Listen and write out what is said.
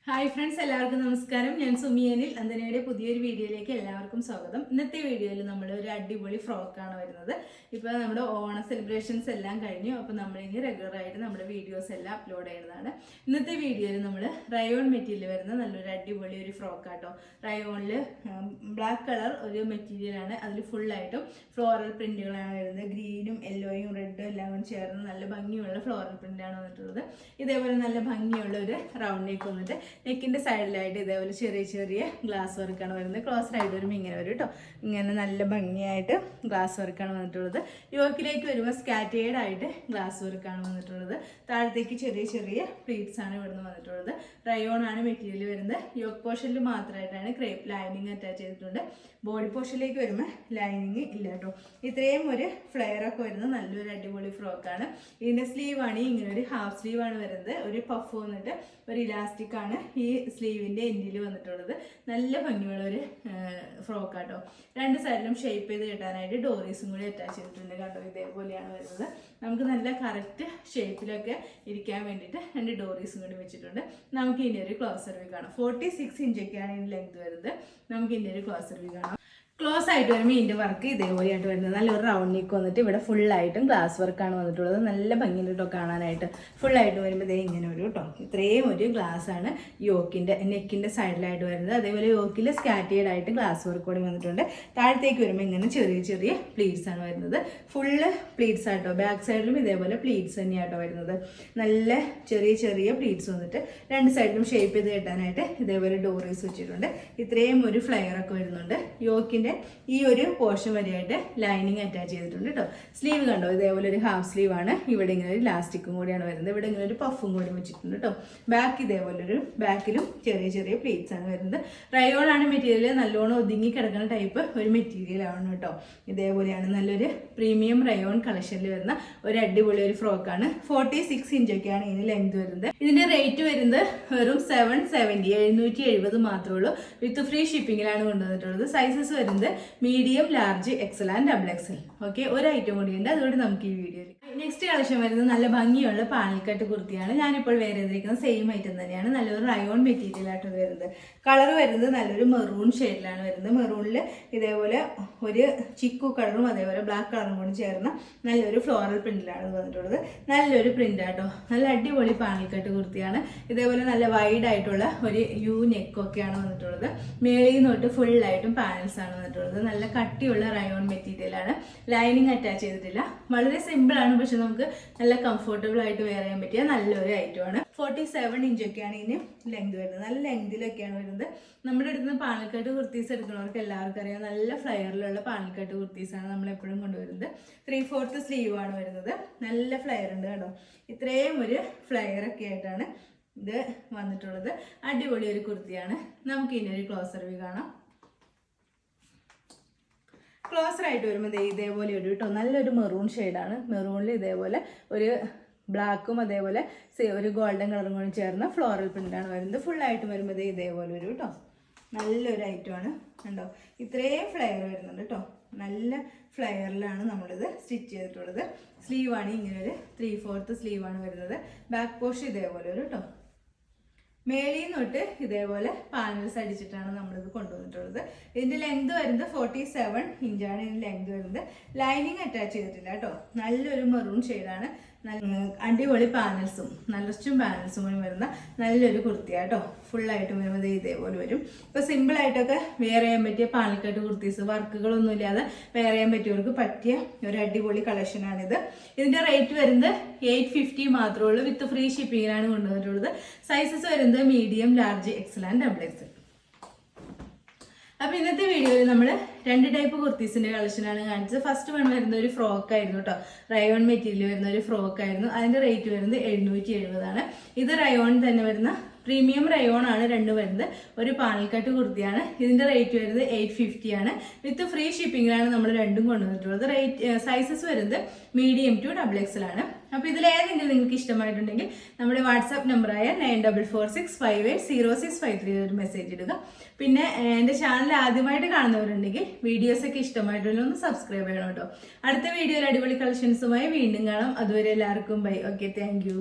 Hi friends, എല്ലാവർക്കും നമസ്കാരം. ഞാൻ സുമിയനിൽ അന്തനയുടെ പുതിയൊരു വീഡിയോയിലേക്ക് എല്ലാവർക്കും സ്വാഗതം. ഇന്നത്തെ വീഡിയോയിൽ നമ്മൾ ഒരു അടിപൊളി ഫ്രോക്കാണ് വരുന്നത്. ഇപ്പോൾ നമ്മുടെ ഓണ സെലിബ്രേഷൻസ് എല്ലാം കഴിഞ്ഞു. അപ്പോൾ നമ്മളിനി റെഗുലറായിട്ട് നമ്മുടെ വീഡിയോസ് എല്ലാം അപ്ലോഡ് ചെയ്യുന്നതാണ്. ഇന്നത്തെ വീഡിയോയിൽ നമ്മൾ റയോൺ മെറ്റീരിയൽ വരുന്ന നല്ലൊരു അടിപൊളി ഒരു ഫ്രോക്കാട്ടോ. റയോണിൽ ബ്ലാക്ക് കളർ ഒരു മെറ്റീരിയലാണ്. അതിൽ ഫുള്ളായിട്ടും ഫ്ലോറൽ പ്രിന്റുകളാണ് വരുന്നത്. ഗ്രീനും യെല്ലോയും റെഡും എല്ലാം കൂടി ചേർന്ന് നല്ല ഭംഗിയുള്ള ഫ്ലോറൽ പ്രിന്റാണ് വന്നിട്ടുള്ളത്. ഇതേപോലെ നല്ല ഭംഗിയുള്ള ഒരു റൗണ്ട് നെക്ക് വന്നിട്ട് നെക്കിൻ്റെ സൈഡിലായിട്ട് ഇതേപോലെ ചെറിയ ചെറിയ ഗ്ലാസ് വർക്കാണ് വരുന്നത്. ക്ലോസ് ആയിട്ട് വരുമ്പോൾ ഇങ്ങനെ വരും കേട്ടോ. ഇങ്ങനെ നല്ല ഭംഗിയായിട്ട് ഗ്ലാസ് വർക്കാണ് വന്നിട്ടുള്ളത്. യോക്കിലേക്ക് വരുമ്പോൾ സ്കാറ്റേഡ് ആയിട്ട് ഗ്ലാസ് വർക്കാണ് വന്നിട്ടുള്ളത്. താഴത്തേക്ക് ചെറിയ ചെറിയ പ്ലീറ്റ്സ് ആണ് ഇവിടുന്ന് വന്നിട്ടുള്ളത്. റയോൺ ആണ് മെറ്റീരിയൽ വരുന്നത്. യോക്ക് പോർഷനിൽ മാത്രമായിട്ടാണ് ക്രേപ്പ് ലൈനിങ് അറ്റാച്ച് ചെയ്തിട്ടുണ്ട്. ബോഡി പോർഷനിലേക്ക് വരുമ്പോൾ ലൈനിങ് ഇല്ല കേട്ടോ. ഇത്രയും ഒരു ഫ്ലെയർ ഒക്കെ വരുന്ന നല്ലൊരു അടിപൊളി ഫ്രോക്കാണ്. ഇതിൻ്റെ സ്ലീവാണ് ഇങ്ങനെ ഒരു ഹാഫ് സ്ലീവാണ് വരുന്നത്. ഒരു പഫ് വന്നിട്ട് ഒരു ഇലാസ്റ്റിക് ആണ് ഈ സ്ലീവിൻ്റെ എൻഡിൽ വന്നിട്ടുള്ളത്. നല്ല ഭംഗിയുള്ള ഒരു ഫ്രോക്കാട്ടോ. രണ്ട് സൈഡിലും ഷേപ്പ് ചെയ്ത് കിട്ടാനായിട്ട് ഡോറീസും കൂടി അറ്റാച്ച് ചെയ്തിട്ടുണ്ട്. കണ്ടോ, ഇതേപോലെയാണ് വരുന്നത്. നമുക്ക് നല്ല കറക്റ്റ് ഷേപ്പിലൊക്കെ ഇരിക്കാൻ വേണ്ടിയിട്ട് രണ്ട് ഡോറീസും കൂടി വെച്ചിട്ടുണ്ട്. നമുക്ക് ഇതിൻ്റെ ഒരു ക്ലോസർ വ്യൂ കാണാം. 46 ഇഞ്ചൊക്കെയാണ് ഇതിൻ്റെ ലെങ്ത് വരുന്നത്. നമുക്ക് ഇതിൻ്റെ ഒരു ക്ലോസർ വ്യൂ കാണാം. ക്ലോസ് ആയിട്ട് വരുമ്പോൾ ഇതിൻ്റെ വർക്ക് ഇതേപോലെയായിട്ട് വരുന്നത്. നല്ലൊരു റൗണ്ട് നെക്ക് വന്നിട്ട് ഇവിടെ ഫുള്ളായിട്ടും ഗ്ലാസ് വർക്കാണ് വന്നിട്ടുള്ളത്. നല്ല ഭംഗിയുണ്ട് കേട്ടോ കാണാനായിട്ട്. ഫുള്ളായിട്ട് വരുമ്പോൾ ഇതേ ഇങ്ങനെ ഒരു കേട്ടോ. ഇത്രയും ഒരു ഗ്ലാസ് ആണ് യോക്കിൻ്റെ നെക്കിൻ്റെ സൈഡിലായിട്ട് വരുന്നത്. അതേപോലെ യോക്കിൽ സ്കാറ്റേഡ് ആയിട്ട് ഗ്ലാസ് വർക്ക് കൂടി വന്നിട്ടുണ്ട്. താഴത്തേക്ക് വരുമ്പോൾ ഇങ്ങനെ ചെറിയ ചെറിയ പ്ലീറ്റ്സ് ആണ് വരുന്നത്. ഫുള്ള് പ്ലീറ്റ്സ് ആട്ടോ. ബാക്ക് സൈഡിലും ഇതേപോലെ പ്ലീറ്റ്സ് തന്നെയാട്ടോ വരുന്നത്. നല്ല ചെറിയ ചെറിയ പ്ലീറ്റ്സ് വന്നിട്ട് രണ്ട് സൈഡിലും ഷേപ്പ് ചെയ്ത് കെട്ടാനായിട്ട് ഇതേപോലെ ഡോറീസ് വെച്ചിട്ടുണ്ട്. ഇത്രയും ഒരു ഫ്ലയർ ഒക്കെ വരുന്നുണ്ട്. യോക്കിൻ്റെ ഈ ഒരു പോർഷൻ വരെയായിട്ട് ലൈനിങ് അറ്റാച്ച് ചെയ്തിട്ടുണ്ട് കേട്ടോ. സ്ലീവ് കണ്ടോ, ഇതേപോലെ ഒരു ഹാഫ് സ്ലീവ് ആണ്. ഇവിടെ ഇങ്ങനെ ഒരു ലാസ്റ്റിക്കും കൂടിയാണ് വരുന്നത്. ഇവിടെ ഇങ്ങനെ ഒരു പഫും കൂടി വെച്ചിട്ടുണ്ട് കേട്ടോ. ബാക്ക് ഇതേപോലെ ഒരു ബാക്കിലും ചെറിയ ചെറിയ പ്ലീറ്റ്സ് ആണ് വരുന്നത്. റയോൺ ആണ് മെറ്റീരിയൽ. നല്ലോണം ഒതുങ്ങി കിടക്കുന്ന ടൈപ്പ് ഒരു മെറ്റീരിയൽ ആണ് കേട്ടോ. ഇതേപോലെയാണ് നല്ലൊരു പ്രീമിയം റയോൺ കളക്ഷനിൽ വരുന്ന ഒരു അടിപൊളി ഒരു ഫ്രോക്കാണ്. 46 ഇഞ്ചൊക്കെയാണ് ഇതിന് ലെങ്ത് വരുന്നത്. ഇതിന്റെ റേറ്റ് വരുന്നത് വെറും 770 770 മാത്രമേ ഉള്ളൂ. വിത്ത് ഫ്രീ ഷിപ്പിംഗിലാണ് കൊണ്ടുവന്നിട്ടുള്ളത്. സൈസസ് വരുന്നത് medium, large, Excel and double XL. Okay, ഒരു ഐറ്റം കൂടി ഉണ്ട്. അതുകൊണ്ട് നമുക്ക് ഈ വീഡിയോയിൽ നെക്സ്റ്റ് കളക്ഷൻ വരുന്നത് നല്ല ഭംഗിയുള്ള പാനൽക്കട്ട് കുർത്തിയാണ്. ഞാനിപ്പോൾ വേറെ ചെയ്തിരിക്കുന്നത് സെയിം ഐറ്റം തന്നെയാണ്. നല്ലൊരു റയോൺ മെറ്റീരിയൽ ആയിട്ട് വരുന്നത്. കളർ വരുന്നത് നല്ലൊരു മെറൂൺ ഷെയ്ഡിലാണ് വരുന്നത്. മെറൂണിൽ ഇതേപോലെ ഒരു ചിക്കു കളറും അതേപോലെ ബ്ലാക്ക് കളറും കൂടി ചേർന്ന നല്ലൊരു ഫ്ലോറൽ പ്രിന്റിലാണ് വന്നിട്ടുള്ളത്. നല്ലൊരു പ്രിന്റ് ആട്ടോ. നല്ല അടിപൊളി പാനൽക്കട്ട് കുർത്തിയാണ്. ഇതേപോലെ നല്ല വൈഡ് ആയിട്ടുള്ള ഒരു യു നെക്കൊക്കെയാണ് വന്നിട്ടുള്ളത്. മേളിൽ നിന്ന് തൊട്ട് ഫുള്ളായിട്ടും പാനൽസ് ആണ് വന്നിട്ടുള്ളത്. നല്ല കട്ടിയുള്ള റയോൺ മെറ്റീരിയൽ ആണ്. ലൈനിങ് അറ്റാച്ച് ചെയ്തിട്ടില്ല. വളരെ സിമ്പിൾ ആണ്, പക്ഷെ നമുക്ക് നല്ല കംഫർട്ടബിൾ ആയിട്ട് വെയർ ചെയ്യാൻ പറ്റിയ നല്ലൊരു ഐറ്റം ആണ്. 47 ഇഞ്ചൊക്കെയാണ് ഇതിന് ലെങ്ത് വരുന്നത്. നല്ല ലെങ്തിലൊക്കെയാണ് വരുന്നത്. നമ്മുടെ അടുത്ത് പാനൽക്കട്ട് കുർത്തീസ് എടുക്കുന്നവർക്ക് എല്ലാവർക്കും അറിയാം, നല്ല ഫ്ലയറിലുള്ള പാനൽക്കട്ട് കുർത്തീസാണ് നമ്മൾ എപ്പോഴും കൊണ്ടുവരുന്നത്. 3/4 സ്ലീവ് ആണ് വരുന്നത്. നല്ല ഫ്ലയർ ഉണ്ട് കേട്ടോ. ഇത്രയും ഒരു ഫ്ലയർ ഒക്കെ ആയിട്ടാണ് ഇത് വന്നിട്ടുള്ളത്. അടിപൊളി ഒരു കുർത്തിയാണ്. നമുക്ക് ഇതിൻ്റെ ഒരു ക്ലോസർ വ്യൂ കാണാം. ക്ലോസർ ആയിട്ട് വരുമ്പോൾ ഇതേപോലെ ഒരു കേട്ടോ. നല്ലൊരു മെറൂൺ ഷെയ്ഡാണ്. മെറൂണിൽ ഇതേപോലെ ഒരു ബ്ലാക്കും അതേപോലെ ഒരു ഗോൾഡൻ കളറും കൂടി ചേർന്ന ഫ്ലോറൽ പ്രിന്റാണ് വരുന്നത്. ഫുള്ളായിട്ട് വരുമ്പോൾ ഇതേപോലെ ഒരു കേട്ടോ. നല്ലൊരു ഐറ്റമാണ് കണ്ടോ. ഇത്രയും ഫ്ലെയർ വരുന്നുണ്ട് കേട്ടോ. നല്ല ഫ്ലെയറിലാണ് നമ്മളിത് സ്റ്റിച്ച് ചെയ്തിട്ടുള്ളത്. സ്ലീവാണ് ഇങ്ങനെ ഒരു 3/4 സ്ലീവാണ് വരുന്നത്. ബാക്ക് പോർഷൻ ഇതേപോലെ ഒരു കേട്ടോ. മേളിൽ തൊട്ട് ഇതേപോലെ പാനൽസ് അടിച്ചിട്ടാണ് നമ്മളിത് കൊണ്ടുവന്നിട്ടുള്ളത്. ഇതിന്റെ ലെങ്ത് വരുന്നത് 47 ഇഞ്ചാണ് ഇതിന്റെ ലെങ്ത് വരുന്നത്. ലൈനിങ് അറ്റാച്ച് ചെയ്തിട്ടില്ല കേട്ടോ. നല്ലൊരു മെറൂൺ ഷെയ്ഡാണ്. അടിപൊളി പാനൽസും നല്ലച്ചും പാനൽസും കൂടി വരുന്ന നല്ലൊരു കുർത്തിയാട്ടോ. ഫുള്ളായിട്ട് വരുമ്പോൾ ഇതേപോലെ വരും. ഇപ്പോൾ സിമ്പിളായിട്ടൊക്കെ വെയർ ചെയ്യാൻ പറ്റിയ പാനൽക്കട്ട് കുർത്തീസ്, വർക്കുകളൊന്നും ഇല്ലാതെ വെയർ ചെയ്യാൻ പറ്റിയവർക്ക് പറ്റിയ ഒരു അടിപൊളി കളക്ഷനാണിത്. ഇതിന്റെ റേറ്റ് വരുന്നത് 850 മാത്രമേ ഉള്ളൂ. വിത്ത് ഫ്രീ ഷിപ്പിങ്ങിലാണ് കൊണ്ടുവന്നിട്ടുള്ളത്. സൈസസ് വരുന്നത് medium, large, Excel and double XL. അപ്പോൾ ഇന്നത്തെ വീഡിയോയിൽ നമ്മൾ രണ്ട് ടൈപ്പ് കുർത്തീസിന്റെ കളക്ഷനാണ് കാണിച്ചത്. ഫസ്റ്റ് വൺ വരുന്ന ഒരു ഫ്രോക്ക് ആയിരുന്നു കേട്ടോ. റയോൺ മെറ്റീരിയൽ വരുന്ന ഒരു ഫ്രോക്ക് ആയിരുന്നു. അതിന്റെ റേറ്റ് വരുന്നത് 770 ആണ്. ഇത് റയോൺ തന്നെ വരുന്ന പ്രീമിയം റയോൺ ആണ് രണ്ടും വരുന്നത്. ഒരു പാനൽക്കട്ട് കുർത്തിയാണ്. ഇതിന്റെ റേറ്റ് വരുന്നത് 850 ആണ്. വിത്ത് ഫ്രീ ഷിപ്പിംഗിലാണ് നമ്മൾ രണ്ടും കൊണ്ടുവന്നിട്ടുള്ളത്. റേറ്റ് സൈസസ് വരുന്നത് മീഡിയം ടു ഡബിൾ എക്സൽ ആണ്. അപ്പോൾ ഇതിലേതെങ്കിലും നിങ്ങൾക്ക് ഇഷ്ടമായിട്ടുണ്ടെങ്കിൽ നമ്മുടെ വാട്സാപ്പ് നമ്പറായ 9446580653 ഒരു മെസ്സേജ് ഇടുക. പിന്നെ എൻ്റെ ചാനൽ ആദ്യമായിട്ട് കാണുന്നവരുണ്ടെങ്കിൽ വീഡിയോസൊക്കെ ഇഷ്ടമായിട്ടുണ്ടെങ്കിൽ ഒന്ന് സബ്സ്ക്രൈബ് ചെയ്യണം കേട്ടോ. അടുത്ത വീഡിയോയിൽ അടിപൊളി കളക്ഷൻസുമായി വീണ്ടും കാണാം. അതുവരെ എല്ലാവർക്കും ബൈ. Okay, thank you.